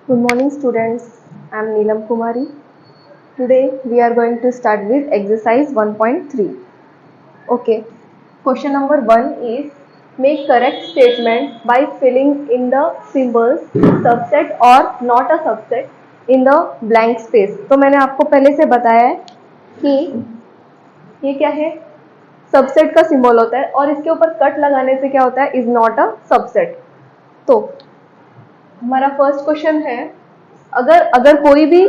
Good morning students, I am Neelam Kumari. Today we are going to start with exercise 1.3. Okay, question number 1 is make correct statement by filling in the symbols subset or not a subset in the blank space. तो मैंने आपको पहले से बताया है कि ये क्या है, सबसेट का सिंबल होता है और इसके ऊपर कट लगाने से क्या होता है, इज नॉट अ सबसेट। तो हमारा फर्स्ट क्वेश्चन है, अगर कोई भी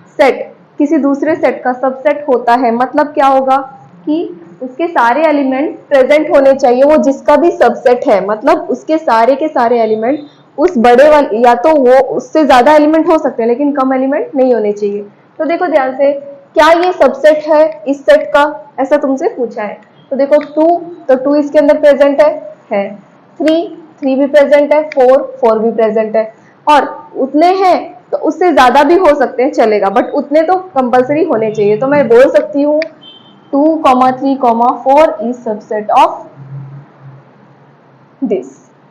सेट किसी दूसरे सेट का सबसेट होता है, मतलब क्या होगा कि उसके सारे एलिमेंट प्रेजेंट होने चाहिए, वो जिसका भी सबसेट है, मतलब उसके सारे के सारे एलिमेंट उस बड़े वाले, या तो वो उससे ज्यादा एलिमेंट हो सकते हैं लेकिन कम एलिमेंट नहीं होने चाहिए। तो देखो ध्यान से, क्या ये सबसेट है इस सेट का, ऐसा तुमसे पूछा है। तो देखो 2, तो 2 इसके अंदर प्रेजेंट है 3 भी प्रेजेंट है, 4 भी प्रेजेंट है, और उतने हैं तो उससे ज्यादा भी हो सकते हैं, चलेगा, बट उतने तो कंपलसरी होने चाहिए। तो मैं बोल सकती हूँ 2, 3, 4 इज सबसेट ऑफ दिस।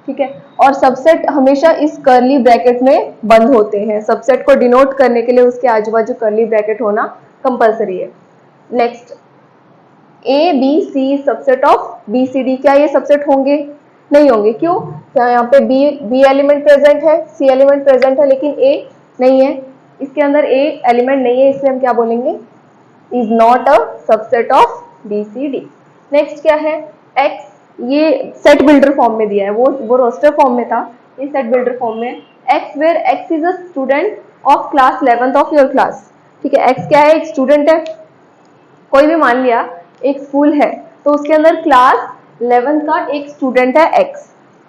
ठीक है, और सबसेट हमेशा इस कर्ली ब्रैकेट में बंद होते हैं। सबसेट को डिनोट करने के लिए उसके आजू बाजू कर्ली ब्रैकेट होना कंपलसरी है। Next, A B C subset of B C D, क्या ये सबसेट होंगे? नहीं होंगे। क्यों? क्या यहाँ पे बी एलिमेंट प्रेजेंट है, सी एलिमेंट प्रेजेंट है, लेकिन ए नहीं है, इसके अंदर ए एलिमेंट नहीं है, इसलिए हम क्या बोलेंगे, is not a subset of B C D. Next क्या है, एक्स, ये सेट बिल्डर फॉर्म में दिया है, वो रोस्टर फॉर्म में था, ये सेट बिल्डर फॉर्म में। X where x is a student of class 11th of your class. ठीक है, एक्स क्या है, एक स्टूडेंट है, कोई भी मान लिया एक स्कूल है, तो उसके अंदर क्लास 11 का एक स्टूडेंट है एक्स।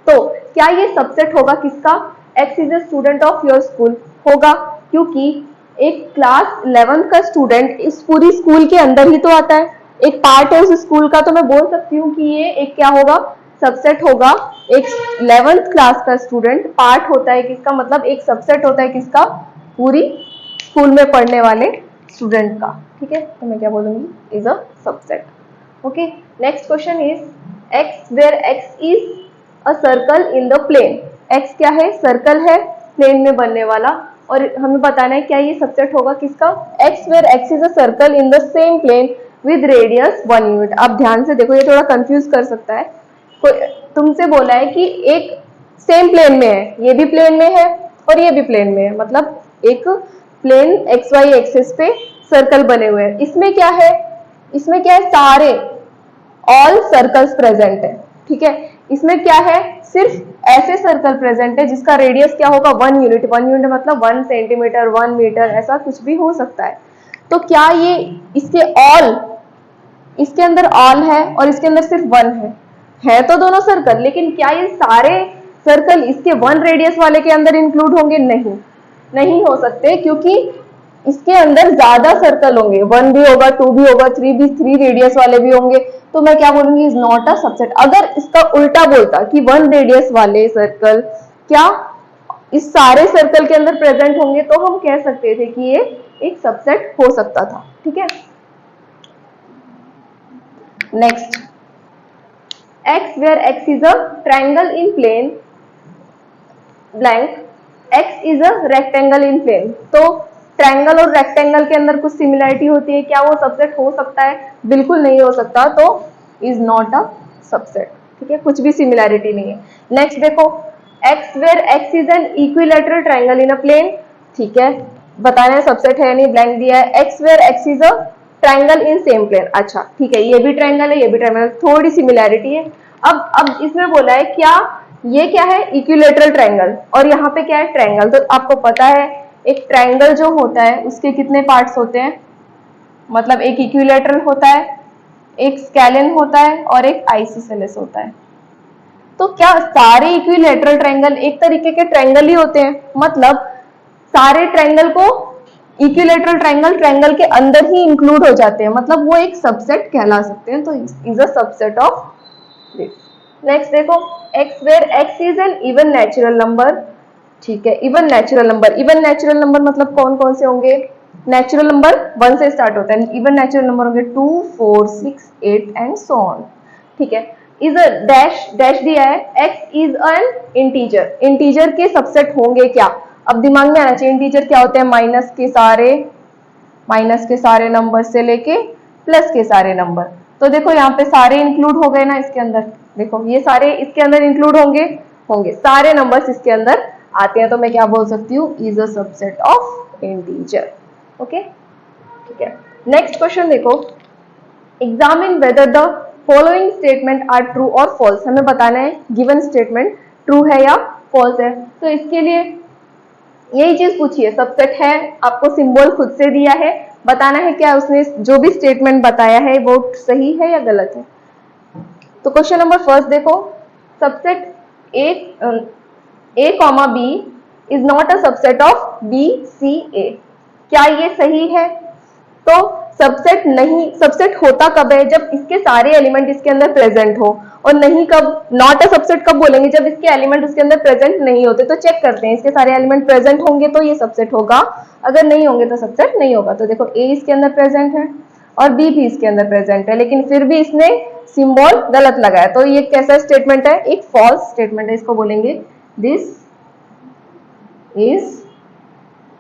तो क्या ये सबसेट होगा किसका, x is a student of your school, होगा, क्योंकि एक क्लास 11 का स्टूडेंट इस पूरी स्कूल के अंदर ही तो आता है, एक पार्ट है उस स्कूल का। तो मैं बोल सकती हूँ कि ये एक क्या होगा, सबसेट होगा। एक 11th क्लास का स्टूडेंट पार्ट होता है किसका, मतलब एक सबसेट होता है किसका, पूरी स्कूल में पढ़ने वाले स्टूडेंट का। ठीक है, तो मैं क्या बोलूंगी, is a subset. Okay, next question is x where x is a circle in the plane. X क्या है, सर्कल है प्लेन में बनने वाला, और हमें बताना है क्या ये सबसेट होगा किसका, x where x is a circle in the same plane with radius 1 unit. आप ध्यान से देखो, ये थोड़ा कंफ्यूज कर सकता है। तुमसे बोला है कि एक सेम प्लेन में है, ये भी प्लेन में है और ये भी प्लेन में है, मतलब एक प्लेन एक्स वाई एक्सिस पे सर्कल बने हुए हैं। इसमें क्या है, इसमें क्या है, सारे ऑल सर्कल्स प्रेजेंट है। ठीक है, इसमें क्या है, सिर्फ ऐसे सर्कल प्रेजेंट है जिसका रेडियस क्या होगा, 1 यूनिट। 1 यूनिट मतलब 1 सेंटीमीटर, 1 मीटर, ऐसा कुछ भी हो सकता है। तो क्या ये इसके ऑल, इसके अंदर ऑल है और इसके अंदर सिर्फ 1 है तो दोनों सर्कल, लेकिन क्या ये सारे सर्कल इसके 1 रेडियस वाले के अंदर इंक्लूड होंगे? नहीं, नहीं हो सकते, क्योंकि इसके अंदर ज्यादा सर्कल होंगे, 1 भी होगा, 2 भी होगा, 3 भी, 3 रेडियस वाले भी होंगे। तो मैं क्या बोलूंगी, इज नॉट अ सबसेट। अगर इसका उल्टा बोलता कि 1 रेडियस वाले सर्कल क्या इस सारे सर्कल के अंदर प्रेजेंट होंगे, तो हम कह सकते थे कि ये एक सबसेट हो सकता था। ठीक है, next, x where x is a triangle in plane blank x is a rectangle in plane। तो ट्रायंगल और रेक्टेंगल के अंदर कुछ सिमिलरिटी होती है, क्या वो सबसेट हो सकता है? बिल्कुल नहीं हो सकता, तो इज नॉट अ सबसेट। ठीक है, कुछ भी सिमिलरिटी नहीं है। नेक्स्ट देखो, x where x is an equilateral triangle in a plane। ठीक है, बताना है सबसेट है नहीं, ब्लैंक दिया है। x where x is a triangle in same plane. अच्छा ठीक है, ये भी ट्रायंगल है, ये भी ट्रायंगल, थोड़ी सिमिलैरिटी है। अब इसमें बोला है क्या, ये क्या है, इक्विलेटरल ट्रायंगल, और यहाँ पे क्या है, ट्रायंगल। तो आपको पता है एक ट्रायंगल जो होता है उसके कितने पार्ट्स होते हैं, मतलब एक इक्विलेटरल होता है, एक स्केलिन होता है और एक आइसोसेलेस होता है। तो क्या सारे इक्विलेटरल ट्रायंगल एक तरीके के ट्रायंगल ही होते हैं? मतलब सारे ट्रायंगल को इक्विलेटरल ट्रायंगल ट्रायंगल के अंदर ही इंक्लूड हो जाते हैं, मतलब वो एक सबसेट कहला सकते हैं। तो is a subset of this. Next देखो, x where x is an even natural number. ठीक है, even natural number, even natural number मतलब कौन कौन से होंगे, नेचुरल नंबर 1 से स्टार्ट होता है, इवन नेचुरल नंबर होंगे 2, 4, 6, 8 एंड सो ऑन। ठीक है, इज अ डैश, डैश दिया है, x is N integer, integer के सबसेट होंगे क्या, अब दिमाग में आना चाहिए इंटीजर क्या होते हैं, माइनस के सारे नंबर से लेके प्लस के सारे नंबर। तो देखो यहाँ पे सारे इंक्लूड हो गए ना इसके अंदर, देखो ये सारे इसके अंदर इंक्लूड होंगे सारे नंबर्स इसके अंदर आते हैं, तो मैं क्या बोल सकती हूँ, is a subset of integer. Okay, ठीक है। नेक्स्ट क्वेश्चन देखो, examine whether the following statement are true और फॉल्स। हमें बताना है गिवन स्टेटमेंट ट्रू है या फॉल्स है। तो इसके लिए यही चीज पूछी है, सबसेट है, आपको सिंबल खुद से दिया है, बताना है क्या उसने जो भी स्टेटमेंट बताया है वो सही है या गलत है। तो क्वेश्चन नंबर फर्स्ट देखो, subset A comma B is not a subset of B C A. क्या ये सही है? तो सबसेट नहीं, सबसेट होता कब है, जब इसके सारे एलिमेंट इसके अंदर प्रेजेंट हो, और नहीं कब, नॉट अ सबसेट कब बोलेंगे, जब इसके एलिमेंट उसके अंदर प्रेजेंट नहीं होते। तो चेक करते हैं, इसके सारे एलिमेंट प्रेजेंट होंगे तो ये सबसेट होगा, अगर नहीं होंगे तो सबसेट नहीं होगा। तो देखो ए इसके अंदर प्रेजेंट है और बी भी इसके अंदर प्रेजेंट है, लेकिन फिर भी इसने सिंबल गलत लगाया, तो ये कैसा स्टेटमेंट है, एक फॉल्स स्टेटमेंट है। इसको बोलेंगे दिस इज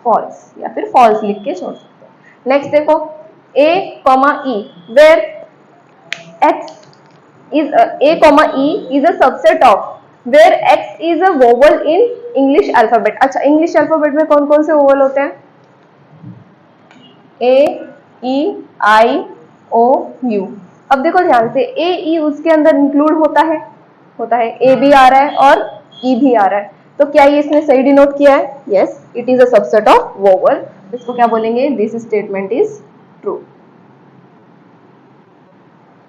फॉल्स, या फिर फॉल्स लिख के छोड़ सकते हैं। नेक्स्ट देखो, a comma e where x is a comma e is a subset of where x is a vowel in English alphabet। अच्छा, इंग्लिश अल्फाबेट में कौन कौन से वोवल होते हैं, a e i o u। अब देखो ध्यान से, a e उसके अंदर इंक्लूड होता है a भी आ रहा है और e भी आ रहा है, तो क्या ये इसने सही डिनोट किया है, yes it is a subset of vowel. इसको क्या बोलेंगे, this statement is true.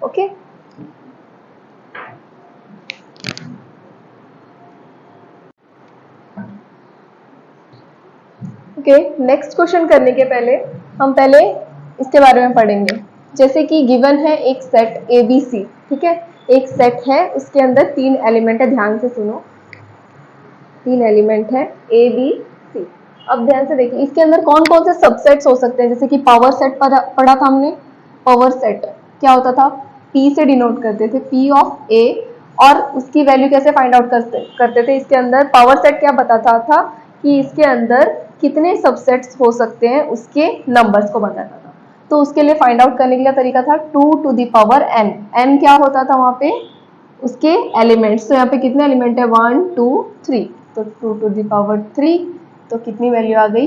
Okay, okay. Next question करने के पहले हम पहले इसके बारे में पढ़ेंगे। जैसे कि गिवन है एक सेट ए बी सी, ठीक है, एक सेट है उसके अंदर 3 एलिमेंट है, ध्यान से सुनो, 3 एलिमेंट है ए बी सी। अब ध्यान से देखिए इसके अंदर कौन कौन से सबसेट्स हो सकते हैं। जैसे कि पावर सेट पढ़ा था हमने, पावर सेट क्या होता था, P से डिनोट करते थे, P ऑफ A, और उसकी वैल्यू कैसे फाइंड आउट करते थे। इसके अंदर पावर सेट क्या बताता था कि इसके अंदर कितने सबसेट्स हो सकते हैं, उसके नंबर्स को बताता था। तो उसके लिए फाइंड आउट करने के लिए तरीका था 2 to the power n। n क्या होता था वहां पे, उसके एलिमेंट्स। तो यहाँ पे कितने एलिमेंट है, 1 2 3, तो 2 to the power 3, तो कितनी वैल्यू आ गई,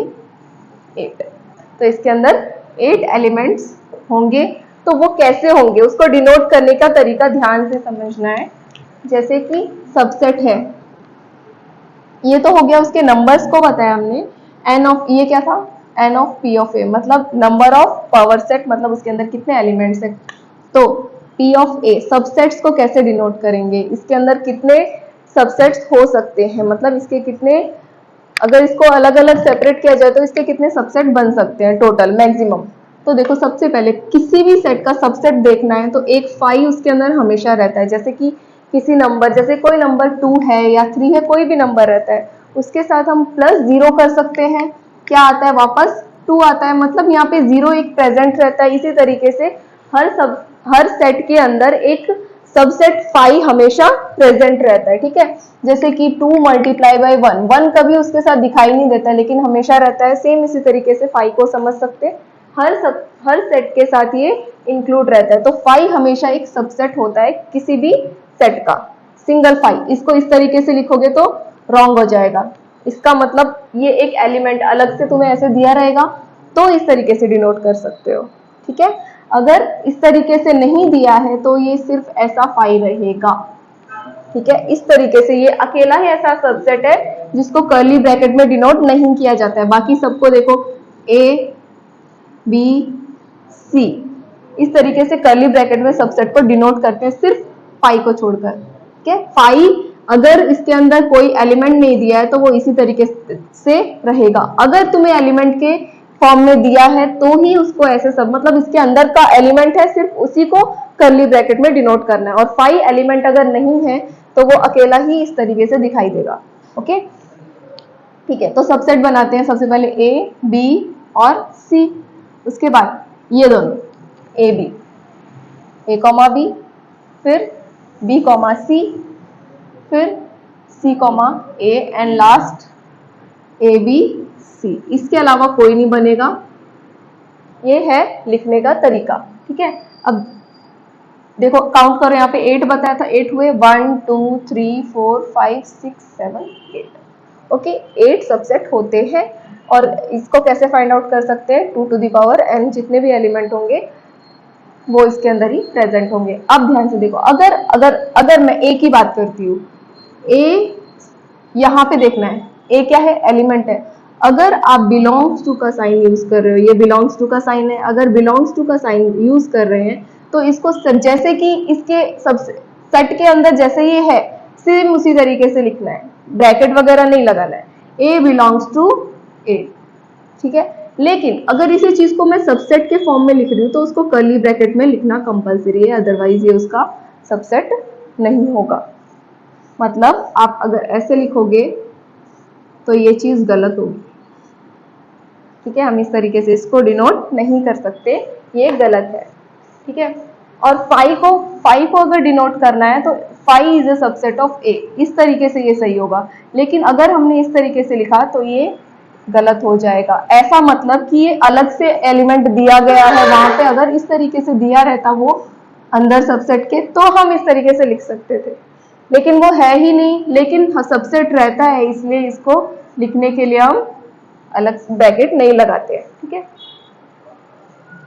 8। तो इसके अंदर 8 एलिमेंट्स होंगे। तो वो कैसे होंगे, उसको डिनोट करने का तरीका ध्यान से समझना है। जैसे कि सबसेट है, ये तो हो गया, उसके नंबर्स को बताया हमने, एन ऑफ, ये क्या था, एन ऑफ पी ऑफ ए, मतलब नंबर ऑफ पावर सेट, मतलब उसके अंदर कितने एलिमेंट्स है। तो पी ऑफ ए सबसेट्स को कैसे डिनोट करेंगे, इसके अंदर कितने सबसेट्स हो सकते हैं, मतलब इसके कितने, अगर इसको अलग अलग सेपरेट किया जाए तो इसके कितने सबसेट बन सकते हैं टोटल मैक्सिमम। तो देखो सबसे पहले किसी भी सेट का सबसेट देखना है तो एक फाई उसके अंदर हमेशा रहता है। जैसे कि किसी नंबर, जैसे कोई नंबर 2 है या 3 है, कोई भी नंबर रहता है, उसके साथ हम +0 कर सकते हैं, क्या आता है वापस 2 आता है, मतलब यहाँ पे 0 एक प्रेजेंट रहता है। इसी तरीके से हर सेट के अंदर एक सबसेट फाई हमेशा प्रेजेंट रहता है, ठीक है। जैसे कि 2 मल्टीप्लाई बाई 1, 1 कभी उसके साथ दिखाई नहीं देता लेकिन हमेशा रहता है। सेम इसी तरीके से फाई को समझ सकते हैं, हर सेट के साथ ये इंक्लूड रहता है। तो फाई हमेशा एक सबसेट होता है किसी भी सेट का, सिंगल फाई। इसको इस तरीके से लिखोगे तो रॉन्ग हो जाएगा, इसका मतलब ये एक एलिमेंट अलग से तुम्हें ऐसे दिया रहेगा तो इस तरीके से डिनोट कर सकते हो, ठीक है। अगर इस तरीके से नहीं दिया है तो ये सिर्फ ऐसा फाई रहेगा, ठीक है। इस तरीके से ये अकेला ही ऐसा सबसेट है जिसको कर्ली ब्रैकेट में डिनोट नहीं किया जाता है। बाकी सबको देखो ए बी सी, इस तरीके से कर्ली ब्रैकेट में सबसेट को डिनोट करते हैं, सिर्फ फाई को छोड़कर, ठीक है। फाई अगर इसके अंदर कोई एलिमेंट नहीं दिया है तो वो इसी तरीके से रहेगा। अगर तुम्हें एलिमेंट के फॉर्म में दिया है तो ही उसको ऐसे सब, मतलब इसके अंदर का एलिमेंट है सिर्फ उसी को कर्ली ब्रैकेट में डिनोट करना है। और फाई एलिमेंट अगर नहीं है तो वो अकेला ही इस तरीके से दिखाई देगा, ओके, ठीक है। तो सबसेट बनाते हैं, सबसे पहले ए बी और सी, उसके बाद ये दोनों A B, A comma B, फिर बी कॉमा सी, फिर C comma A, and last A B C, इसके अलावा कोई नहीं बनेगा। ये है लिखने का तरीका, ठीक है। अब देखो काउंट करो, यहाँ पे 8 बताया था, 8 हुए, 1 2 3 4 5 6 7 8। ओके, 8 सबसेट होते हैं और इसको कैसे फाइंड आउट कर सकते हैं, 2 टू द पावर n जितने भी एलिमेंट होंगे वो इसके अंदर ही प्रेजेंट होंगे। अब ध्यान से देखो, अगर अगर अगर मैं ए की बात करती हूँ, ए यहाँ पे देखना है, ए क्या है, एलिमेंट है। अगर आप बिलोंग्स टू का साइन यूज कर रहे हो, ये बिलोंग्स टू का साइन है, अगर बिलोंग्स टू का साइन यूज कर रहे हैं तो इसको जैसे कि इसके सबसे सेट के अंदर जैसे ये है सेम उसी तरीके से लिखना है, ब्रैकेट वगैरह नहीं लगाना है, ए बिलोंग्स टू ए, ठीक है। लेकिन अगर इसी चीज को मैं सबसेट के फॉर्म में लिख रही हूँ तो उसको कर्ली ब्रैकेट में लिखना कंपलसरी है, अदरवाइज ये उसका सबसेट नहीं होगा। मतलब आप अगर ऐसे लिखोगे तो ये चीज गलत होगी, ठीक है। हम इस तरीके से इसको डिनोट नहीं कर सकते, ये गलत है, ठीक है। और फाई को अगर डिनोट करना है तो phi is a subset of A, इस तरीके से ये सही होगा। लेकिन अगर हमने इस तरीके से लिखा तो ये गलत हो जाएगा। ऐसा मतलब कि ये अलग से एलिमेंट दिया गया है, वहां पे अगर इस तरीके से दिया रहता वो अंदर सबसेट के तो हम इस तरीके से लिख सकते थे, लेकिन वो है ही नहीं। लेकिन सबसेट रहता है, इसलिए इसको लिखने के लिए हम अलग ब्रैकेट नहीं लगाते हैं, ठीक है।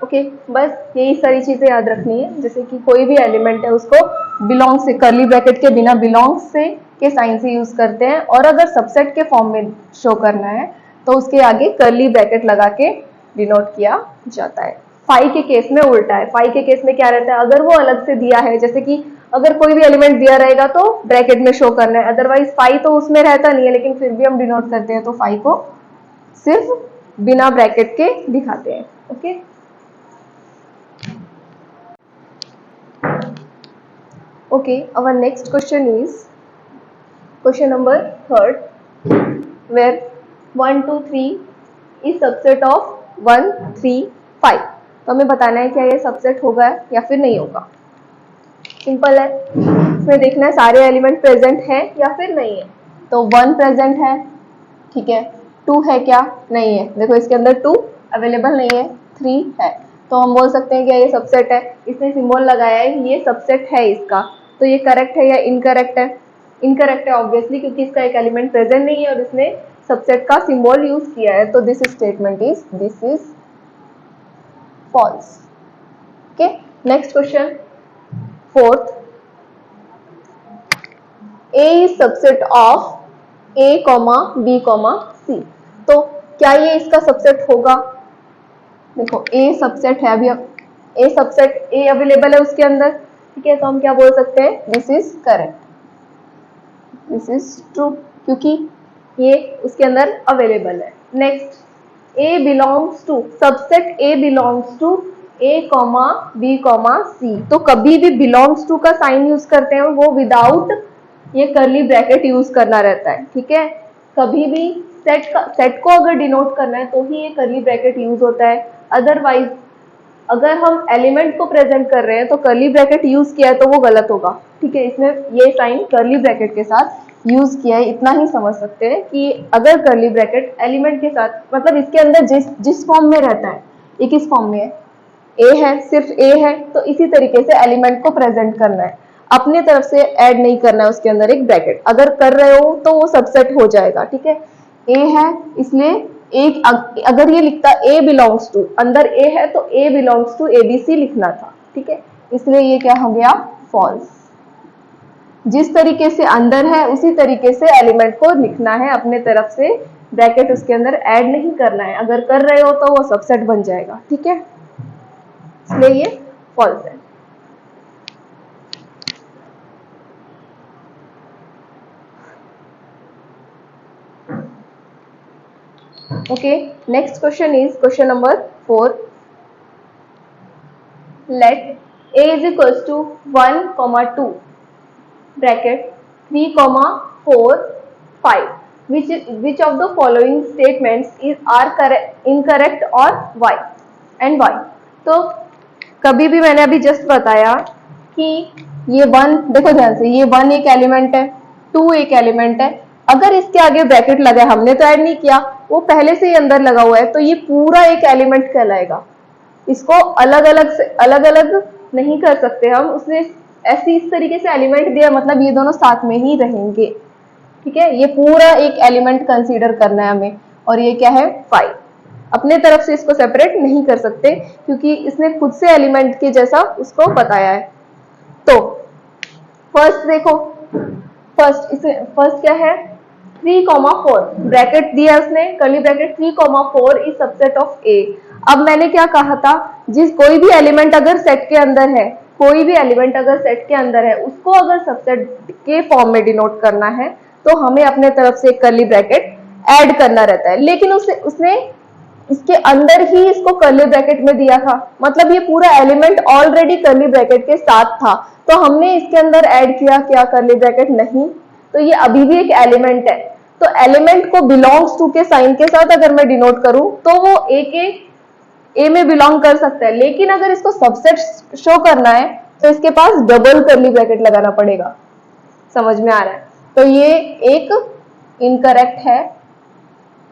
ओके, बस यही सारी चीजें याद रखनी है। जैसे कि कोई भी एलिमेंट है उसको बिलोंग से, कर्ली ब्रैकेट के बिना बिलोंग से के साइन से यूज करते हैं, और अगर सबसेट के फॉर्म में शो करना है तो उसके आगे कर्ली ब्रैकेट लगा के डिनोट किया जाता है। फाई के केस में उल्टा है। फाई के केस में क्या रहता है, अगर वो अलग से दिया है, जैसे कि अगर कोई भी एलिमेंट दिया रहेगा तो ब्रैकेट में शो करना है, अदरवाइज फाई तो उसमें रहता नहीं है, लेकिन फिर भी हम डिनोट करते हैं तो फाई को सिर्फ बिना ब्रैकेट के दिखाते हैं। Okay, okay, our next question is question number 3rd, where 1 2 3 is subset of 1 3 5। तो हमें बताना है क्या ये सबसेट होगा या फिर नहीं होगा। सिंपल है, इसमें देखना है सारे एलिमेंट प्रेजेंट हैं या फिर नहीं है। तो 1 प्रेजेंट है, ठीक है। 2 है क्या, नहीं है, देखो इसके अंदर 2 अवेलेबल नहीं है, 3 है, तो हम बोल सकते हैं कि ये सबसेट है। इसने सिंबल लगाया है, ये सबसेट है इसका, तो ये करेक्ट है या इनकरेक्ट है। इनकरेक्ट है ऑब्वियसली, क्योंकि इसका एक एलिमेंट प्रेजेंट नहीं है और इसने सबसेट का सिंबल यूज किया है, तो this statement is false. Okay, next question 4th, A is subset of A, B, C। तो क्या ये इसका सबसेट होगा। देखो A सबसेट है, अभी A सबसेट A अवेलेबल है उसके अंदर, ठीक है। तो हम क्या बोल सकते हैं, this is correct, this is true, क्योंकि ये उसके अंदर अवेलेबल है। Next, A belongs to, subset A belongs to A, B, C। तो कभी भी बिलोंग्स टू का साइन यूज करते हैं वो विदाउट ये कर्ली ब्रैकेट यूज करना रहता है, ठीक है। कभी भी सेट को अगर डिनोट करना है तो ही ये कर्ली ब्रैकेट यूज होता है, अदरवाइज अगर हम एलिमेंट को प्रेजेंट कर रहे हैं तो कर्ली ब्रैकेट यूज किया है तो वो गलत होगा, ठीक है। इसमें ये साइन कर्ली ब्रैकेट के साथ यूज किया है, इतना ही समझ सकते हैं कि अगर कर्ली ब्रैकेट एलिमेंट के साथ, मतलब इसके अंदर जिस फॉर्म में रहता है, ये किस फॉर्म में है, ए है, सिर्फ ए है, तो इसी तरीके से एलिमेंट को प्रेजेंट करना है, अपने तरफ से ऐड नहीं करना है उसके अंदर एक ब्रैकेट। अगर कर रहे हो तो वो सबसेट हो जाएगा, ठीक है। ए है, इसलिए एक अगर ये लिखता ए बिलोंग्स टू, अंदर ए है तो ए बिलोंग्स टू ABC लिखना था, ठीक है। इसलिए ये क्या हो गया, फॉल्स। जिस तरीके से अंदर है उसी तरीके से एलिमेंट को लिखना है, अपने तरफ से ब्रैकेट उसके अंदर ऐड नहीं करना है। अगर कर रहे हो तो वो सबसेट बन जाएगा, ठीक है। इसलिए ये फॉल्स है। Okay, next question is question number 4. Let A is equals to 1, 2 bracket 3, 4, 5. Which of the following statements are incorrect or why and why? तो कभी भी मैंने अभी जस्ट बताया कि ये 1, देखो ध्यान से, ये 1 एक एलिमेंट है, 2 एक एलिमेंट है, अगर इसके आगे ब्रैकेट लगा है, हमने तो ऐड नहीं किया, वो पहले से ही अंदर लगा हुआ है, तो ये पूरा एक एलिमेंट कहलाएगा। इसको अलग अलग नहीं कर सकते हम, उसने ऐसी इस तरीके से एलिमेंट दिया, मतलब ये दोनों साथ में ही रहेंगे। ठीक है, ये पूरा एक एलिमेंट कंसीडर करना है हमें। और ये क्या है 5, अपने तरफ से इसको सेपरेट नहीं कर सकते क्योंकि इसने खुद से एलिमेंट के जैसा उसको बताया है। तो फर्स्ट देखो, फर्स्ट क्या है 3,4, ब्रैकेट दिया उसने, curly bracket 3,4 is subset of A. अब मैंने क्या कहा था, कोई भी एलिमेंट अगर सेट के अंदर है, कोई भी एलिमेंट अगर सेट के अंदर है, उसको अगर सबसेट के फॉर्म में डिनोट करना है तो हमें अपने तरफ से एक कर्ली ब्रैकेट ऐड करना रहता है। लेकिन उसने इसके अंदर ही इसको कर्ली ब्रैकेट में दिया था, मतलब ये पूरा एलिमेंट ऑलरेडी कर्ली ब्रैकेट के साथ था, तो हमने इसके अंदर ऐड किया क्या कर्ली ब्रैकेट? नहीं, तो ये अभी भी एक एलिमेंट है। तो एलिमेंट को बिलोंग्स टू के साइन के साथ अगर मैं डिनोट करूं तो वो ए में बिलोंग कर सकता है, लेकिन अगर इसको सबसेट शो करना है तो इसके पास डबल कर्ली ब्रैकेट लगाना पड़ेगा। समझ में आ रहा है? तो ये एक इनकरेक्ट है,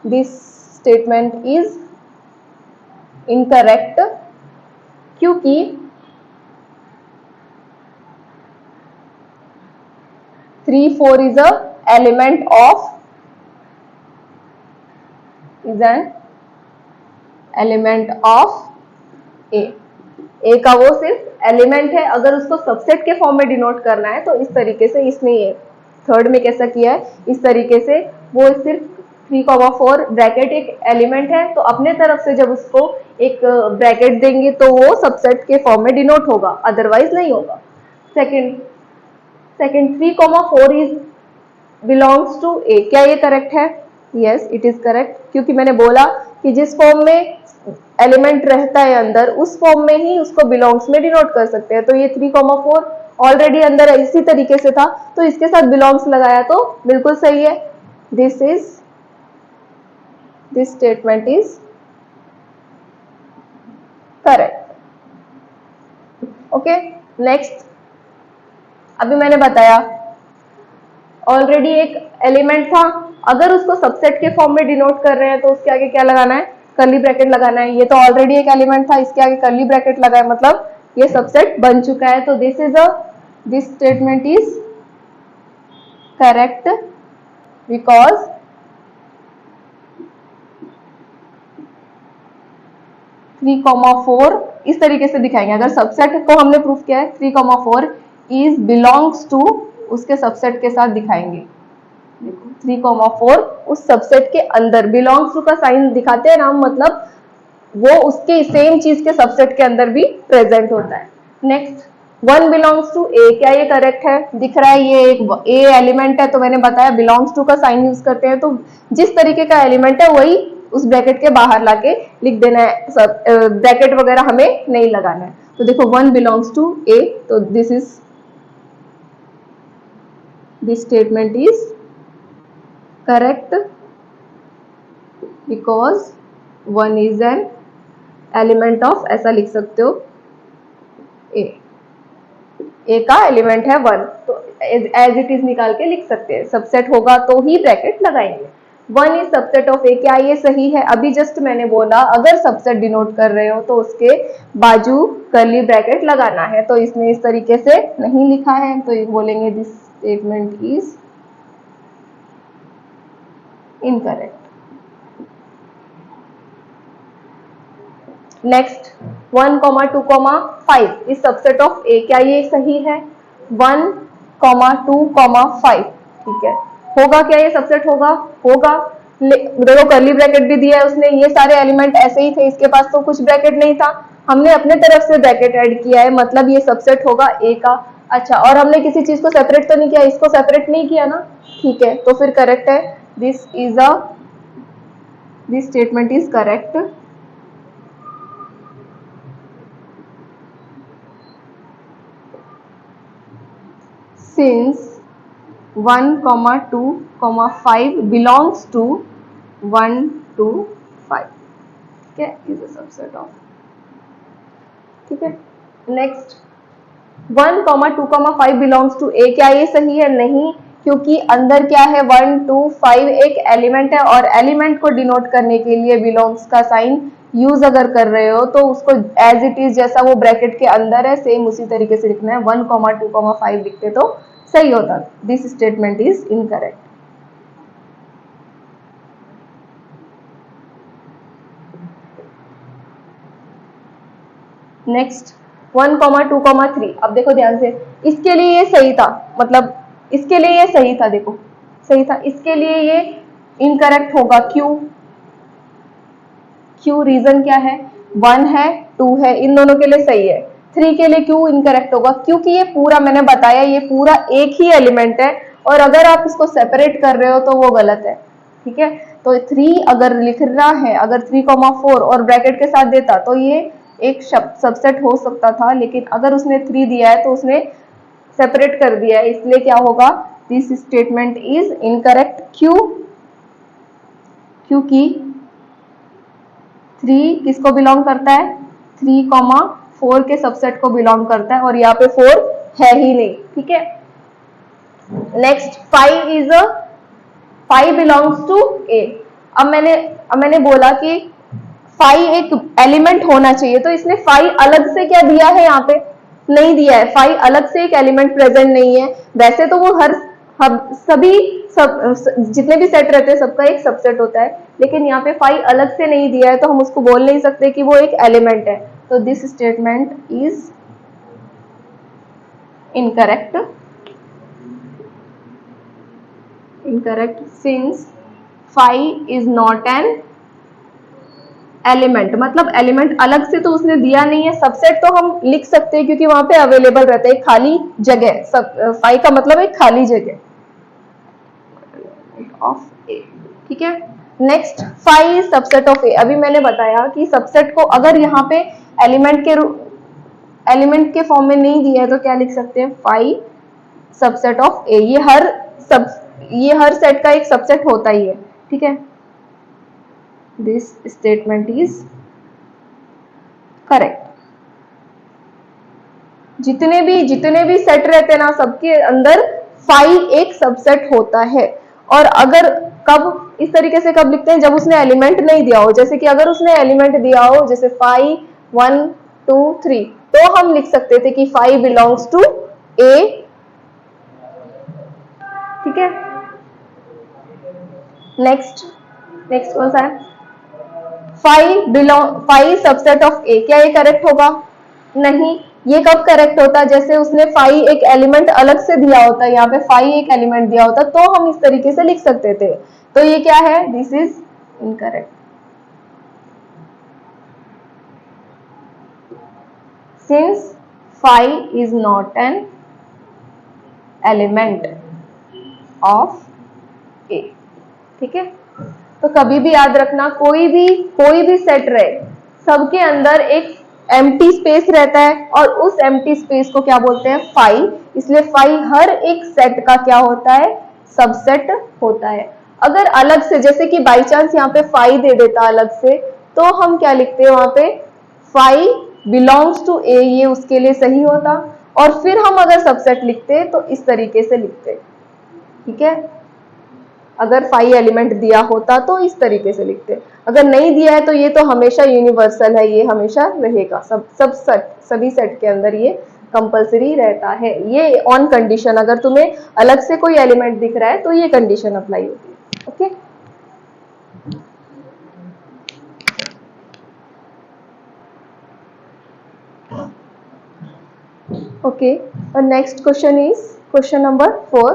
दिस स्टेटमेंट इज इनकरेक्ट, क्योंकि three four is a element of A का वो सिर्फ एलिमेंट है, अगर उसको सबसेट के फॉर्म में डिनोट करना है तो इस तरीके से इसने ये थर्ड में कैसा किया है, इस तरीके से वो सिर्फ 3,4 ब्रैकेट एक एलिमेंट है, तो अपने तरफ से जब उसको एक ब्रैकेट देंगे तो वो सबसेट के फॉर्म में डिनोट होगा, अदरवाइज नहीं होगा। सेकंड 3,4 इज बिलोंग्स टू ए, क्या ये करेक्ट है? यस इट इज करेक्ट, क्योंकि मैंने बोला कि जिस फॉर्म में एलिमेंट रहता है अंदर, उस फॉर्म में ही उसको बिलोंग्स में डिनोट कर सकते हैं। तो ये 3,4 ऑलरेडी अंदर इसी तरीके से था, तो इसके साथ बिलोंग्स लगाया तो बिल्कुल सही है। This statement is correct. Okay, next, अभी मैंने बताया ऑलरेडी एक एलिमेंट था, अगर उसको सबसेट के फॉर्म में डिनोट कर रहे हैं तो उसके आगे क्या लगाना है? कर्ली ब्रैकेट लगाना है। ये तो ऑलरेडी एक एलिमेंट था, इसके आगे कर्ली ब्रैकेट लगा है, मतलब ये सबसेट बन चुका है। तो this statement is correct because three comma four इस तरीके से दिखाएंगे, अगर सबसेट को हमने प्रूफ किया है 3,4 इज बिलोंग्स टू, उसके सबसेट के साथ दिखाएंगे। देखो 3,4 उस सबसेट के अंदर, बिलोंग्स टू का साइन दिखाते हैं ना, मतलब वो उसके सेम चीज के सबसेट के अंदर भी प्रेजेंट होता है। नेक्स्ट 1 बिलोंग्स टू ए, क्या ये करेक्ट है? दिख रहा है ये एक ए एलिमेंट है, तो मैंने बताया बिलोंग्स टू का साइन यूज करते हैं, तो जिस तरीके का एलिमेंट है वही उस ब्रैकेट के बाहर लाके लिख देना है, ब्रैकेट वगैरह हमें नहीं लगाना है। तो देखो 1 बिलोंग्स टू ए, तो this statement is correct because 1 is an element of, ऐसा लिख सकते हो, ए का एलिमेंट है 1, तो एज इट इज निकाल के लिख सकते हैं, सबसेट होगा तो ही ब्रैकेट लगाएंगे। 1 इज सबसेट ऑफ ए, क्या ये सही है? अभी जस्ट मैंने बोला अगर सबसेट डिनोट कर रहे हो तो उसके बाजू कर्ली ब्रैकेट लगाना है, तो इसने इस तरीके से नहीं लिखा है, तो ये बोलेंगे this statement is incorrect. Next 1, 2, 5 is subset of A, क्या ये सही है? 1, 2, 5, ठीक है, होगा क्या ये सबसेट होगा? होगा। देखो कर्ली ब्रैकेट भी दिया है उसने, ये सारे एलिमेंट ऐसे ही थे, इसके पास तो कुछ ब्रैकेट नहीं था, हमने अपने तरफ से ब्रैकेट ऐड किया है, मतलब ये सबसेट होगा ए का। अच्छा, और हमने किसी चीज को सेपरेट तो नहीं किया, इसको सेपरेट नहीं किया ना, ठीक है, तो फिर करेक्ट है। This statement is correct since 1, 2, 5 belongs to 1 to 5, ठीक है, इज अ सबसेट ऑफ, ठीक है। नेक्स्ट 1, 2, 5 बिलोंग्स टू ए, क्या ये सही है? नहीं, क्योंकि अंदर क्या है 1 2 5 एक एलिमेंट है और एलिमेंट को डिनोट करने के लिए बिलोंग्स का साइन यूज अगर कर रहे हो तो उसको एज इट इज जैसा वो ब्रैकेट के अंदर है सेम उसी तरीके से लिखना है। 1 2 5 लिखते तो सही होता। This statement is incorrect. Next 1 2 3। अब देखो ध्यान से, इसके लिए ये सही था, मतलब इसके लिए ये सही था, देखो सही था, इसके लिए ये इनकरेक्ट होगा। क्यों? क्यों रीजन क्या है? 1 है 2 है, इन दोनों के लिए सही है। 3 के लिए क्यों इनकरेक्ट होगा? क्योंकि ये पूरा मैंने बताया ये पूरा एक ही एलिमेंट है और अगर आप इसको सेपरेट कर रहे हो तो वो गलत है। ठीक है, तो 3 अगर लिखना है, अगर 3 4 और ब्रैकेट के साथ देता तो ये एक सबसेट हो सकता था, लेकिन अगर उसने 3 दिया है तो उसने सेपरेट कर दिया है, इसलिए क्या होगा? This statement is incorrect. क्यों? क्योंकि 3 किसको बिलोंग करता है? 3 4 के सबसेट को बिलोंग करता है और यहाँ पे 4 है ही नहीं। ठीक है, नेक्स्ट 5 बिलोंग्स टू ए। अब मैंने बोला कि 5 एक एलिमेंट होना चाहिए, तो इसने 5 अलग से क्या दिया है? यहाँ पे नहीं दिया है। 5 अलग से एक एलिमेंट प्रेजेंट नहीं है। वैसे तो वो जितने भी सेट रहते हैं सबका एक सबसेट होता है, लेकिन यहाँ पे 5 अलग से नहीं दिया है तो हम उसको बोल नहीं सकते कि वो एक एलिमेंट है। तो this statement is incorrect. Incorrect since 5 is not an element. मतलब एलिमेंट अलग से तो उसने दिया नहीं है। सबसेट तो हम लिख सकते हैं क्योंकि वहां पे अवेलेबल रहता है खाली जगह। 5 का मतलब है खाली जगह ऑफ ए। ठीक है, नेक्स्ट 5 सबसेट ऑफ ए। अभी मैंने बताया कि सबसेट को अगर यहाँ पे एलिमेंट के फॉर्म में नहीं दिया है तो क्या लिख सकते हैं? 5 सबसेट ऑफ ए। ये हर सेट का एक सबसेट होता ही है। ठीक है, दिस स्टेटमेंट इज करेक्ट। जितने भी सेट रहते हैं ना सबके अंदर 5 एक सबसेट होता है। और अगर कब इस तरीके से कब लिखते हैं? जब उसने एलिमेंट नहीं दिया हो। जैसे कि अगर उसने एलिमेंट दिया हो जैसे 5 1 2 3 तो हम लिख सकते थे कि 5 बिलोंग्स टू ए। ठीक है, नेक्स्ट कौन सा है? 5 सबसेट ऑफ ए। क्या ये करेक्ट होगा? नहीं। ये कब करेक्ट होता? जैसे उसने 5 एक एलिमेंट अलग से दिया होता, यहाँ पे 5 एक एलिमेंट दिया होता तो हम इस तरीके से लिख सकते थे। तो ये क्या है? This is incorrect. Since 5 is not an element of A. ठीक है, तो कभी भी याद रखना कोई भी सेट रहे सबके अंदर एक एम्प्टी स्पेस रहता है और उस एम्प्टी स्पेस को क्या बोलते हैं? 5। इसलिए 5 हर एक सेट का क्या होता है? सबसेट होता है। अगर अलग से जैसे कि बाई चांस यहाँ पे 5 दे देता अलग से तो हम क्या लिखते हैं वहां पे? 5 बिलोंग्स टू ए, ये उसके लिए सही होता। और फिर हम अगर सबसेट लिखते तो इस तरीके से लिखते। ठीक है, अगर 5 एलिमेंट दिया होता तो इस तरीके से लिखते। अगर नहीं दिया है तो ये तो हमेशा यूनिवर्सल है, ये हमेशा रहेगा। सभी सेट के अंदर ये कंपलसरी रहता है। ये ऑन कंडीशन, अगर तुम्हें अलग से कोई एलिमेंट दिख रहा है तो ये कंडीशन अप्लाई होती है। ओके, ओके, और next question is question number 4।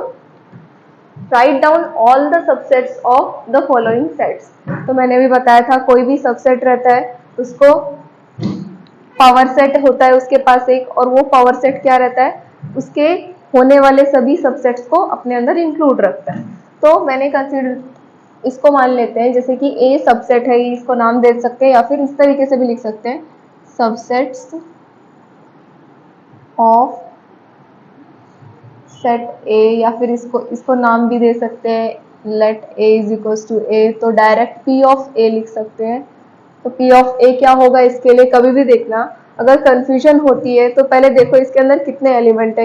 Write down all the subsets of the following sets. तो मैंने भी बताया था कोई भी सबसेट रहता है उसको पावर सेट होता है उसके पास एक, और वो पावर सेट क्या रहता है? उसके होने वाले सभी सबसेट्स को अपने अंदर इंक्लूड रखता है। तो मैंने कंसीडर इसको मान लेते हैं जैसे कि ए सबसेट है, इसको नाम दे सकते हैं या फिर इस तरीके से भी लिख सकते हैं सबसेट्स ऑफ सेट ए, या फिर इसको नाम भी दे सकते हैं let A is equals to A. तो डायरेक्ट पी ऑफ ए लिख सकते हैं। तो पी ऑफ ए क्या होगा? इसके लिए कभी भी देखना अगर कंफ्यूजन होती है तो पहले देखो इसके अंदर कितने एलिमेंट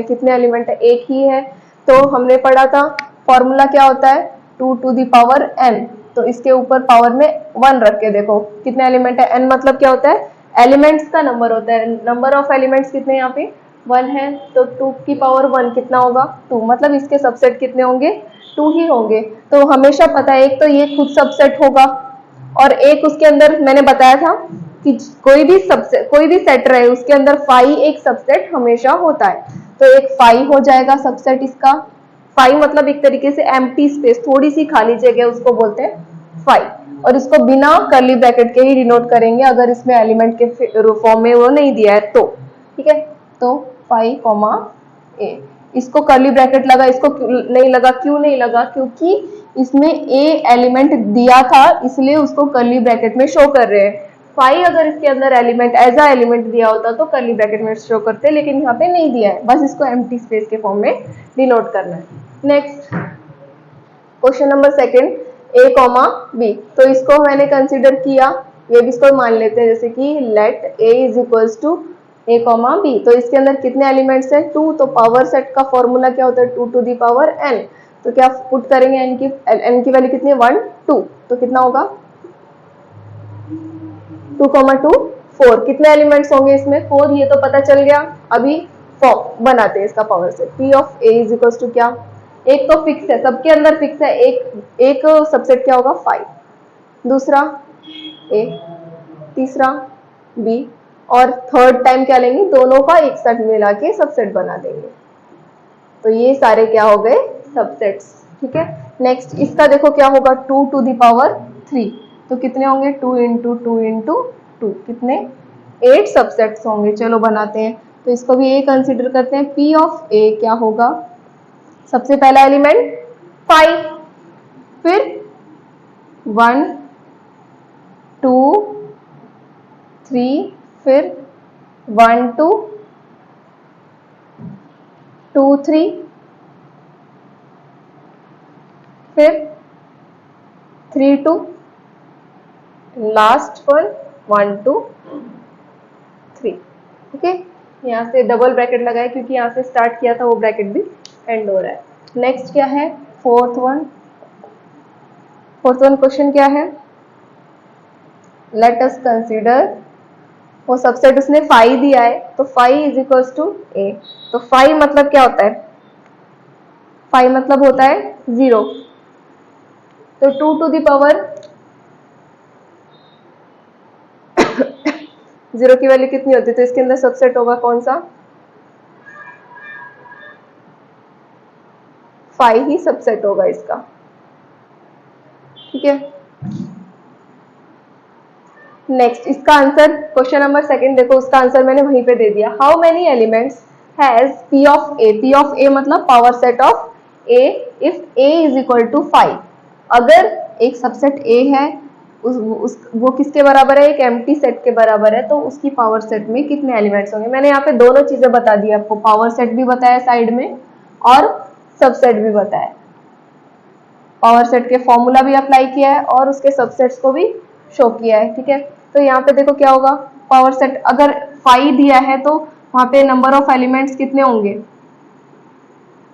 है, एक ही है। तो हमने पढ़ा था फॉर्मूला क्या होता है 2 टू द पावर n, तो इसके ऊपर पावर में 1 रख के देखो कितने एलिमेंट है, n मतलब क्या होता है एलिमेंट्स का नंबर होता है, नंबर ऑफ एलिमेंट्स कितने यहाँ पे 1 है, तो 2 की पावर 1 कितना होगा 2, मतलब इसके सबसेट कितने होंगे 2 ही होंगे। तो हमेशा पता है एक तो ये खुद सबसेट होगा और एक उसके अंदर मैंने बताया था कि कोई भी सेट रहे उसके अंदर फाई एक सबसेट हमेशा होता है, तो एक फाई हो जाएगा सबसेट इसका। फाई मतलब एक तरीके से एम्प्टी स्पेस, थोड़ी सी खाली जगह उसको बोलते हैं फाई, और इसको बिना कर्ली ब्रैकेट के ही डिनोट करेंगे अगर इसमें एलिमेंट के फॉर्म में वो नहीं दिया है तो, ठीक है। तो फाई कॉमा ए, इसको कर्ली ब्रैकेट लगा, इसको नहीं लगा, क्यों नहीं लगा, क्योंकि इसमें ए एलिमेंट दिया था इसलिए उसको कर्ली ब्रैकेट में शो कर रहे हैं। फाई अगर इसके अंदर एलिमेंट एज अ एलिमेंट दिया होता तो कर्ली ब्रैकेट में शो करते, लेकिन यहाँ पे नहीं दिया है, बस इसको एम्प्टी स्पेस के फॉर्म में डिनोट करना है। नेक्स्ट क्वेश्चन नंबर सेकंड, ए कॉमा बी, तो इसको मैंने कंसिडर किया, ये भी इसको मान लेते हैं जैसे कि let A is equals to A comma B, तो इसके अंदर कितने एलिमेंट्स हैं 2, तो पावर सेट का फॉर्मूला क्या होता है 2 टू दी पावर n, तो क्या पुट करेंगे n की वैल्यू कितनी है 1 2, तो कितना होगा 2 2 4, कितने एलिमेंट्स होंगे इसमें 4, ये तो पता चल गया। अभी फॉर्म बनाते हैं इसका power set, p of a is equals to क्या, एक तो फिक्स है सबके अंदर फिक्स है, एक सबसेट क्या होगा 5, दूसरा a, तीसरा b, और थर्ड टाइम क्या लेंगे दोनों का एक साथ मिला के सबसेट बना देंगे, तो ये सारे क्या हो गए सबसेट्स, ठीक है। नेक्स्ट इसका देखो क्या होगा 2 टू दी पावर 3, तो कितने होंगे 2 इंटू 2 इंटू 2, कितने 8 सबसेट्स होंगे। चलो बनाते हैं, तो इसको भी ए कंसिडर करते हैं। p ऑफ a क्या होगा, सबसे पहला एलिमेंट 5, फिर 1 2 3, फिर 1 2 2 3, फिर 3 2, लास्ट वन 1 2 3, ओके। यहाँ से डबल ब्रैकेट लगाए क्योंकि यहाँ से स्टार्ट किया था वो ब्रैकेट भी एंड हो रहा है। नेक्स्ट क्या है फोर्थ वन क्वेश्चन क्या है, लेट अस कंसीडर, वो सबसेट उसने 5 दिया है, तो 5 इज इक्वल्स टू ए, तो 5 मतलब क्या होता है 5 मतलब होता है 0, तो 2 टू दी पावर 0 की वैल्यू कितनी होती है, तो इसके अंदर सबसेट होगा कौन सा 5 ही सबसेट होगा इसका, ठीक है। नेक्स्ट इसका आंसर क्वेश्चन नंबर सेकंड देखो, उसका आंसर मैंने वहीं पे दे दिया। How many elements has p of a मतलब power set of a if a is equal to 5, अगर एक सबसेट a है वो किसके बराबर है, एक एम्प्टी सेट के बराबर है, तो उसकी पावर सेट में कितने एलिमेंट्स होंगे। मैंने यहाँ पे दोनों चीजें बता दी आपको, पावर सेट भी बताया साइड में और सबसेट भी बताया, पावर सेट के फॉर्मूला भी अप्लाई किया है और उसके सबसेट्स को भी शो किया है, ठीक है। तो यहाँ पे देखो क्या होगा, पावर सेट अगर 5 दिया है तो वहां पे नंबर ऑफ एलिमेंट्स कितने होंगे,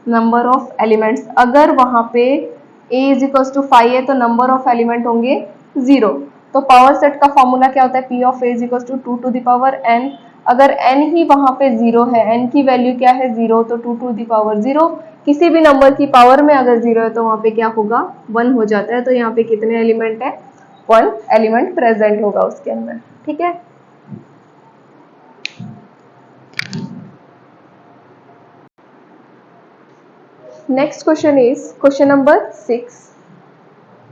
नंबर ऑफ एलिमेंट्स अगर वहां पे a इज इक्वल टू 5 है तो नंबर ऑफ एलिमेंट होंगे 0, तो पावर सेट का फॉर्मूला क्या होता है p of a is equal to 2 to the power n, अगर n ही वहां पे 0 है, n की वैल्यू क्या है 0, तो 2 टू द पावर 0, किसी भी नंबर की पावर में अगर 0 है तो वहां पे क्या होगा 1 हो जाता है, तो यहाँ पे कितने एलिमेंट है 1 एलिमेंट प्रेजेंट होगा उसके अंदर, ठीक है। Next question is question number 6,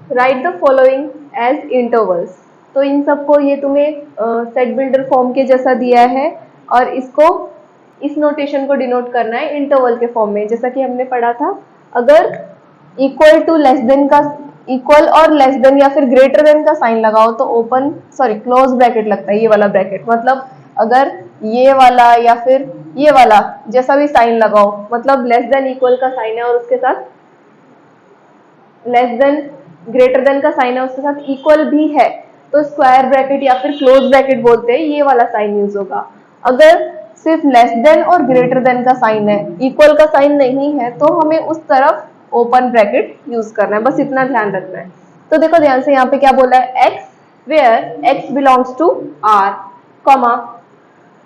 write the following as intervals, तो इन सबको ये तुम्हें सेट बिल्डर फॉर्म के जैसा दिया है और इसको इस नोटेशन को डिनोट करना है इंटरवल के फॉर्म में, जैसा कि हमने पढ़ा था। अगर इक्वल टू लेस देन का इक्वल और लेस देन या फिर ग्रेटर देन का साइन लगाओ तो ओपन क्लोज ब्रैकेट लगता है, ये वाला ब्रैकेट, मतलब अगर ये वाला या फिर ये वाला जैसा भी साइन लगाओ, मतलब लेस देन इक्वल का साइन है और उसके साथ लेस देन ग्रेटर देन का साइन है उसके साथ इक्वल भी है, तो स्क्वायर ब्रैकेट या फिर क्लोज ब्रैकेट बोलते हैं, ये वाला साइन यूज होगा। अगर सिर्फ लेस देन और ग्रेटर देन का साइन है, इक्वल का साइन नहीं है, तो हमें उस तरफ ओपन ब्रैकेट यूज करना है, बस इतना ध्यान रखना है। तो देखो ध्यान से, यहाँ पे क्या बोला है, x where x belongs to r, comma,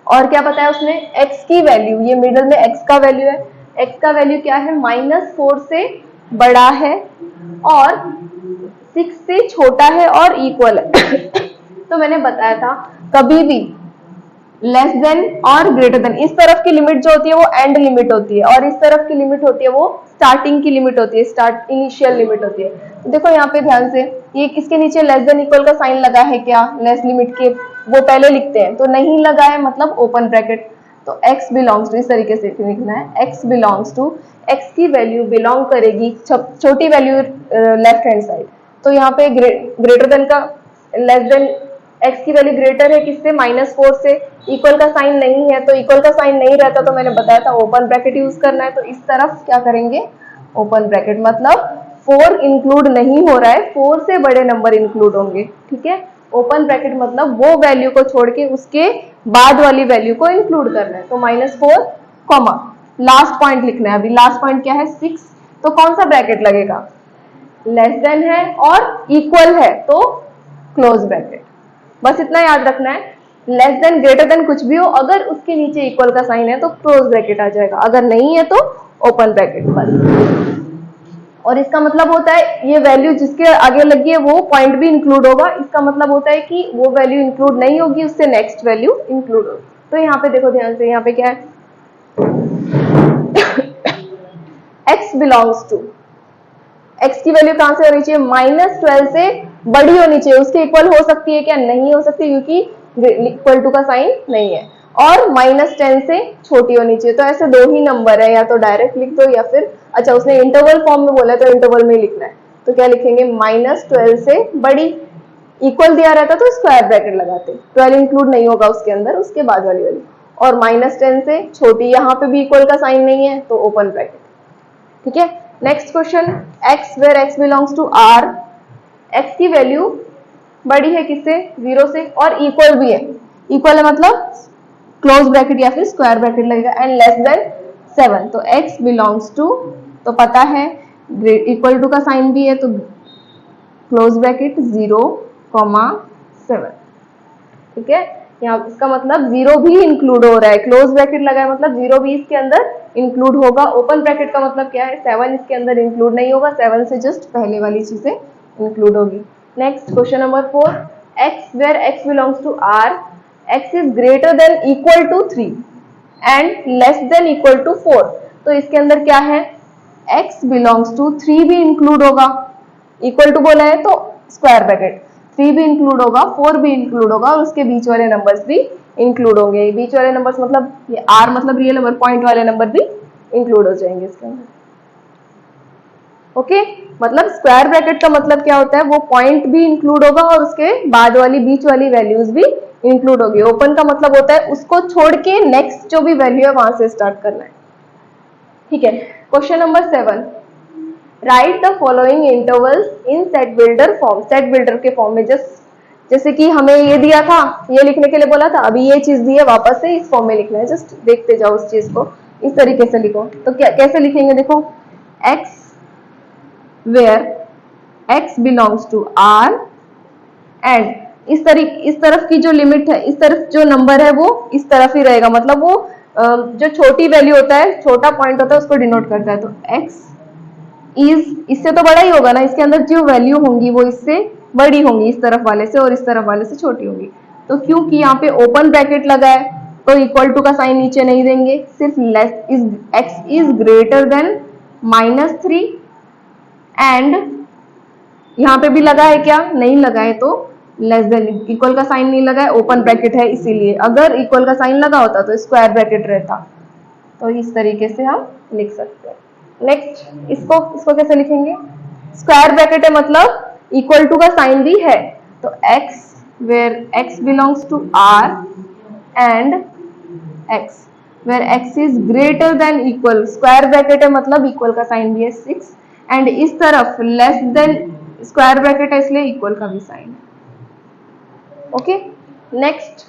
और क्या बताया उसने, x की वैल्यू, ये मिडल में x का वैल्यू है, x का वैल्यू क्या है, -4 से बड़ा है और 6 से छोटा है और इक्वल है। तो मैंने बताया था कभी भी लेस देन और ग्रेटर देन, इस तरफ की लिमिट जो होती है वो एंड लिमिट होती है और इस तरफ की लिमिट होती है वो स्टार्टिंग की लिमिट होती है, स्टार्ट इनिशियल लिमिट होती है। तो देखो यहाँ पे ध्यान से, ये किसके नीचे लेस देन इक्वल का साइन लगा है क्या, लेस लिमिट के, वो पहले लिखते हैं, तो नहीं लगा है मतलब ओपन ब्रैकेट। तो x बिलोंग्स टू, इस तरीके से लिखना है, x बिलोंग्स टू, x की वैल्यू बिलोंग करेगी छोटी वैल्यू लेफ्ट हैंड साइड, तो यहाँ पे ग्रेटर देन का, लेस देन, x की वैल्यू ग्रेटर है किससे, -4 से, इक्वल का साइन नहीं है, तो इक्वल का साइन नहीं रहता तो मैंने बताया था ओपन ब्रैकेट यूज करना है, तो इस तरफ क्या करेंगे, ओपन ब्रैकेट, मतलब 4 इंक्लूड नहीं हो रहा है, 4 से बड़े नंबर इंक्लूड होंगे, ठीक है। ओपन ब्रैकेट मतलब वो वैल्यू को छोड़ के उसके बाद वाली वैल्यू को इंक्लूड करना है, तो -4, कॉमा, लास्ट पॉइंट लिखना है, अभी लास्ट पॉइंट क्या है, 6, तो कौन सा ब्रैकेट लगेगा, लेस देन है और इक्वल है तो क्लोज ब्रैकेट, बस इतना याद रखना है। लेस देन ग्रेटर देन कुछ भी हो, अगर उसके नीचे इक्वल का साइन है तो क्लोज ब्रैकेट आ जाएगा, अगर नहीं है तो ओपन ब्रैकेट बस। और इसका मतलब होता है ये वैल्यू जिसके आगे लगी है वो पॉइंट भी इंक्लूड होगा, इसका मतलब होता है कि वो वैल्यू इंक्लूड नहीं होगी, उससे नेक्स्ट वैल्यू इंक्लूड होगी। तो यहाँ पे देखो ध्यान से, यहाँ पे क्या है, x बिलोंग्स टू, x की वैल्यू कहां से होनी चाहिए, -12 से बड़ी होनी चाहिए, उसके इक्वल हो सकती है क्या, नहीं हो सकती, क्योंकि इक्वल टू का साइन नहीं है, और -10 से छोटी होनी चाहिए। तो ऐसे दो ही नंबर है, या तो डायरेक्ट लिख दो या फिर, अच्छा उसने इंटरवल फॉर्म में बोला तो इंटरवल में ही लिखना है, तो क्या लिखेंगे, -12 से बड़ी, इक्वल दिया रहता तो स्क्वायर ब्रैकेट लगाते, 12 इंक्लूड नहीं होगा उसके अंदर, उसके बाद वाली वैल्यू, और -10 से छोटी, यहाँ पे भी इक्वल का साइन नहीं है तो ओपन ब्रैकेट, ठीक है। Next question, x where x belongs to r, x की वैल्यू बड़ी है किससे, 0 से, और इक्वल भी है, इक्वल है मतलब क्लोज ब्रैकेट या फिर स्क्वायर ब्रैकेट लगेगा, एंड लेस देन 7, तो x बिलोंग्स टू, तो पता है इक्वल टू का साइन भी है तो क्लोज ब्रैकेट 0,7, ठीक है। यहाँ इसका मतलब 0 भी इंक्लूड हो रहा है, क्लोज ब्रैकेट लगा है मतलब 0 भी इसके अंदर इंक्लूड होगा, ओपन ब्रैकेट का मतलब क्या है, 7 इसके अंदर इंक्लूड नहीं होगा, 7 से जस्ट पहले वाली चीजें इंक्लूड होगी। Next question number 4, x where x belongs to r, x is greater than equal to 3 and less than equal to 4, तो इसके अंदर क्या है, x बिलोंग्स टू 3 भी इंक्लूड होगा, इक्वल टू बोला है तो स्क्वायर ब्रैकेट, 3 भी इंक्लूड होगा, 4 भी इंक्लूड होगा, और उसके बीच वाले नंबर्स भी इंक्लूड होंगे, बीच वाले नंबर्स मतलब ये r मतलब रियल नंबर, पॉइंट वाले नंबर भी इंक्लूड हो जाएंगे इसके अंदर, ओके। मतलब स्क्वायर ब्रैकेट का मतलब क्या होता है, वो पॉइंट भी इंक्लूड होगा और उसके बाद वाली बीच वाली वैल्यूज भी इंक्लूड होगी। ओपन का मतलब होता है उसको छोड़ के नेक्स्ट जो भी वैल्यू है वहां से स्टार्ट करना है, ठीक है। Question number 7, right the following intervals in set builder form, set builder के फॉर्म में, जैसे कि हमें ये दिया था, ये लिखने के लिए बोला था, अभी ये चीज दी है, वापस से इस फॉर्म में लिखना है, जस्ट देखते जाओ उस चीज को, इस तरीके से लिखो। तो क्या कैसे लिखेंगे, देखो, x where x belongs to r and इस तरफ की जो लिमिट है, इस तरफ जो नंबर है वो इस तरफ ही रहेगा, मतलब वो जो छोटी वैल्यू होता है, छोटा पॉइंट होता है, उसको डिनोट करता है, तो x इज, इससे तो बड़ा ही होगा ना, इसके अंदर जो वैल्यू होंगी वो इससे बड़ी होंगी, इस तरफ वाले से, और इस तरफ वाले से छोटी होंगी। तो क्योंकि यहाँ पे ओपन ब्रैकेट लगा है तो इक्वल टू का साइन नीचे नहीं देंगे, सिर्फ less is, x is greater then -3, and यहाँ पे भी लगा है क्या, नहीं लगा है, तो लेस देन, इक्वल का साइन नहीं लगा है, ओपन ब्रैकेट है इसीलिए, अगर इक्वल का साइन लगा होता तो स्क्वायर ब्रैकेट रहता, तो इस तरीके से हम लिख सकते हैं। नेक्स्ट इसको कैसे लिखेंगे, स्क्वायर ब्रैकेट है मतलब इक्वल टू का साइन भी है, तो x where x belongs to r and x where x is greater than equal, square bracket है मतलब इक्वल का साइन भी है 6, एंड इस तरफ लेस देन, स्क्वायर ब्रैकेट है इसलिए इक्वल का भी साइन है, okay. Next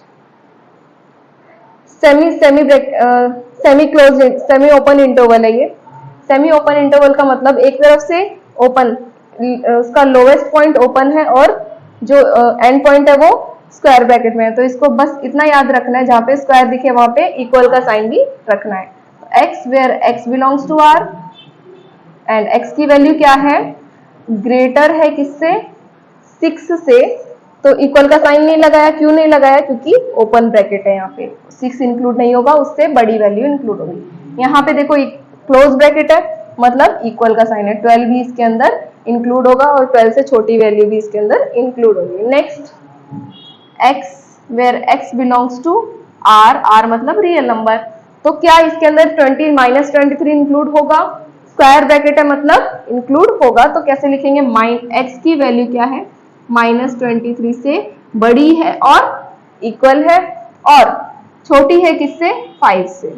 semi semi break semi close semi open interval है ये, सेमी ओपन इंटरवल का मतलब एक तरफ से ओपन, उसका लोवेस्ट पॉइंट ओपन है और जो एंड पॉइंट है वो स्क्वायर ब्रैकेट में है। तो इसको बस इतना याद रखना है, जहां पे स्क्वायर दिखे वहां पे इक्वल का साइन भी रखना है। X where x belongs to R and x की वैल्यू क्या है, ग्रेटर है किससे, 6 से, तो इक्वल का साइन नहीं लगाया। क्यों नहीं लगाया, क्योंकि ओपन ब्रैकेट है, यहाँ पे 6 इंक्लूड नहीं होगा, उससे बड़ी वैल्यू इंक्लूड होगी। यहाँ पे देखो क्लोज ब्रैकेट है, मतलब इक्वल का साइन है, 12 भी इसके अंदर इंक्लूड होगा और 12 से छोटी वैल्यू भी इसके अंदर इंक्लूड होगी। Next, x where x belongs to R, R मतलब रियल नंबर, तो क्या इसके अंदर 20 -23 इंक्लूड होगा, स्क्वायर ब्रैकेट है मतलब इंक्लूड होगा। तो कैसे लिखेंगे, एक्स की वैल्यू क्या है, -23 से बड़ी है और इक्वल है, और छोटी है किससे, 5 से।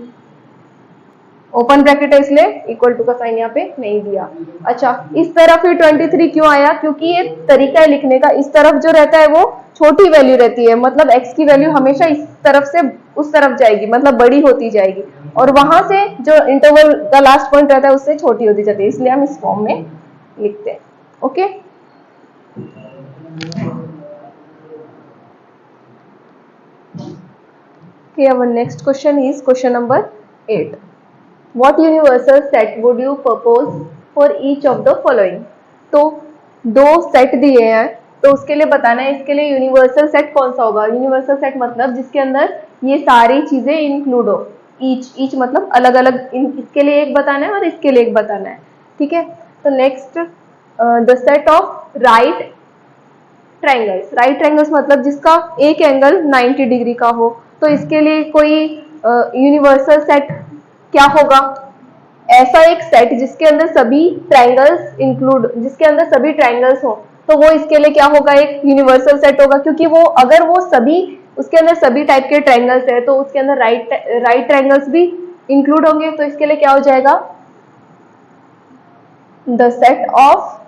ओपन ब्रैकेट है इसलिए इक्वल टू का साइन यहाँ पे नहीं दिया। अच्छा, इस तरफ ही 23 क्यों आया, क्योंकि ये तरीका है लिखने का, इस तरफ जो रहता है वो छोटी वैल्यू रहती है, मतलब x की वैल्यू हमेशा इस तरफ से उस तरफ जाएगी, मतलब बड़ी होती जाएगी, और वहां से जो इंटरवल का लास्ट पॉइंट रहता है उससे छोटी होती जाती है, इसलिए हम इस फॉर्म में लिखते हैं। Okay, our next question is question number 8. What universal set would you propose for each of the following? तो दो सेट दिए हैं, तो उसके लिए बताना है इसके लिए यूनिवर्सल सेट कौन सा होगा। यूनिवर्सल सेट मतलब जिसके अंदर ये सारी चीजें इंक्लूड हो, ईच मतलब अलग अलग, इसके लिए एक बताना है और इसके लिए एक बताना है, ठीक है। तो next, the set of right triangles, right triangles मतलब जिसका एक एंगल 90 डिग्री का हो, तो इसके लिए कोई यूनिवर्सल सेट क्या होगा, ऐसा एक सेट जिसके अंदर सभी ट्रायंगल्स इंक्लूड, जिसके अंदर सभी ट्रायंगल्स हो, तो वो इसके लिए क्या होगा, एक यूनिवर्सल सेट होगा, क्योंकि वो अगर वो सभी, उसके अंदर सभी टाइप के ट्रायंगल्स है, तो उसके अंदर राइट ट्रायंगल्स भी इंक्लूड होंगे, तो इसके लिए क्या हो जाएगा, द सेट ऑफ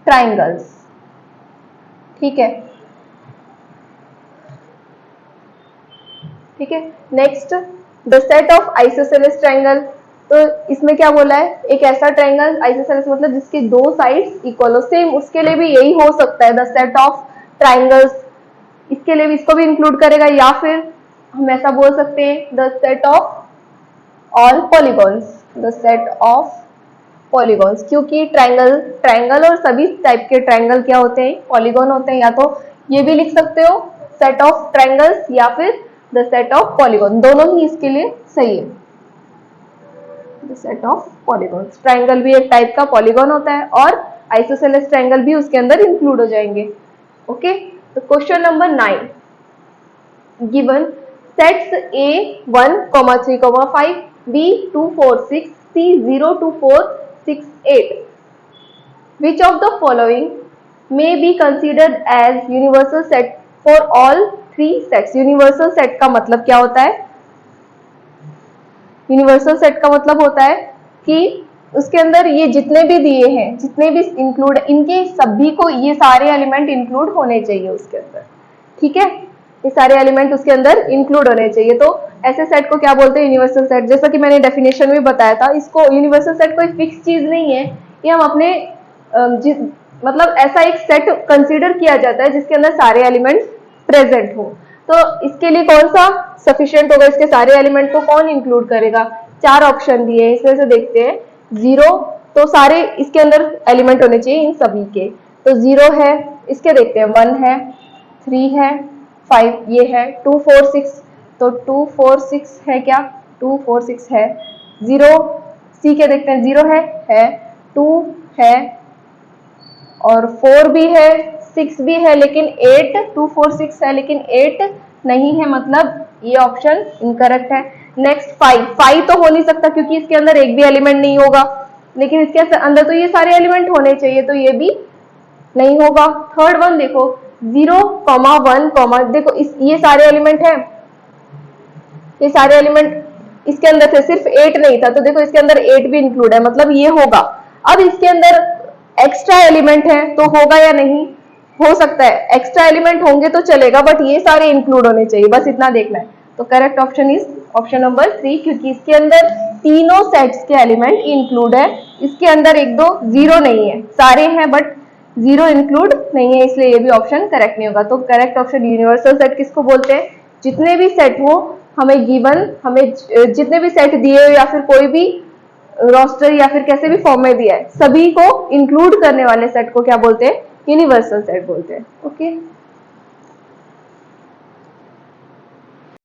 ट्रायंगल्स, ठीक है, ठीक है। Next, the set of isosceles triangle, तो इसमें क्या बोला है, एक ऐसा ट्रायंगल, आइसोसेलेस मतलब जिसके दो साइड्स इक्वल हो, सेम उसके लिए भी यही हो सकता है, द सेट ऑफ ट्रायंगल्स, इसके लिए भी इसको भी इंक्लूड करेगा, या फिर हम ऐसा बोल सकते हैं the set of all polygons, the set of polygons, क्योंकि ट्रायंगल और सभी टाइप के ट्रायंगल क्या होते हैं, पॉलीगॉन होते हैं, या तो ये भी लिख सकते हो सेट ऑफ ट्रायंगल्स या फिर द सेट ऑफ पॉलीगॉन, दोनों ही इसके लिए सही है। The set of polygons, triangle भी एक टाइप का पॉलीगॉन होता है और आइसोसेलेस ट्रायंगल भी उसके अंदर इंक्लूड हो जाएंगे। ओके, तो question number 9, given sets A 1, 3, 5, B 2, 4, 6, C 0, 2, 4, 6, 8. Which of the following may be considered as universal set for all 3 sets? Universal set का मतलब क्या होता है, यूनिवर्सल सेट का मतलब होता है कि उसके अंदर ये जितने भी दिए हैं, जितने भी इंक्लूड, इनके सभी को ये सारे एलिमेंट इंक्लूड होने चाहिए उसके अंदर, ठीक है, ये सारे एलिमेंट उसके अंदर इंक्लूड होने चाहिए। तो ऐसे सेट को क्या बोलते हैं, यूनिवर्सल सेट। जैसा कि मैंने डेफिनेशन में बताया था, इसको यूनिवर्सल सेट कोई फिक्स चीज नहीं है, ये हम अपने मतलब ऐसा एक सेट कंसीडर किया जाता है जिसके अंदर सारे एलिमेंट प्रेजेंट हो। तो इसके लिए कौन सा सफिशिएंट होगा, इसके सारे एलिमेंट को कौन इंक्लूड करेगा, 4 ऑप्शन दिए हैं, इसमें से देखते हैं। 0, तो सारे इसके अंदर एलिमेंट होने चाहिए इन सभी के, तो 0 है, इसके देखते हैं 1 है, 3 है, 5 ये है, 2, 4, 6, तो 2, 4, 6 है क्या, 2, 4, 6 है। 0 सी के देखते हैं, 0 है, 2 है और 4 भी है, 6 भी है, लेकिन 8, 2, 4, 6 है लेकिन 8 नहीं है, मतलब ये ऑप्शन इनकरेक्ट है। नेक्स्ट 5 तो हो नहीं सकता क्योंकि इसके अंदर एक भी एलिमेंट नहीं होगा, लेकिन इसके अंदर तो ये सारे एलिमेंट होने चाहिए, तो ये भी नहीं होगा। थर्ड वन देखो, 0, 1, देखो ये सारे एलिमेंट है, ये सारे एलिमेंट इसके अंदर थे, सिर्फ 8 नहीं था, तो देखो इसके अंदर 8 भी इंक्लूड है, मतलब ये होगा। अब इसके अंदर एक्स्ट्रा एलिमेंट है तो होगा या नहीं, हो सकता है एक्स्ट्रा एलिमेंट होंगे तो चलेगा, बट ये सारे इंक्लूड होने चाहिए, बस इतना देखना है। तो correct option is option number 3, क्योंकि इसके अंदर तीनों सेट्स के एलिमेंट इंक्लूड है, इसके अंदर एक दो जीरो नहीं है, सारे हैं बट जीरो इंक्लूड नहीं है, इसलिए ये भी ऑप्शन करेक्ट नहीं होगा। तो करेक्ट ऑप्शन यूनिवर्सल सेट किसको बोलते हैं? जितने भी सेट हो हमें गिवन, हमें जितने भी सेट दिए हो या फिर कोई भी रोस्टर या फिर कैसे भी फॉर्म में दिया है, सभी को इंक्लूड करने वाले सेट को क्या बोलते हैं? यूनिवर्सल सेट बोलते हैं। ओके।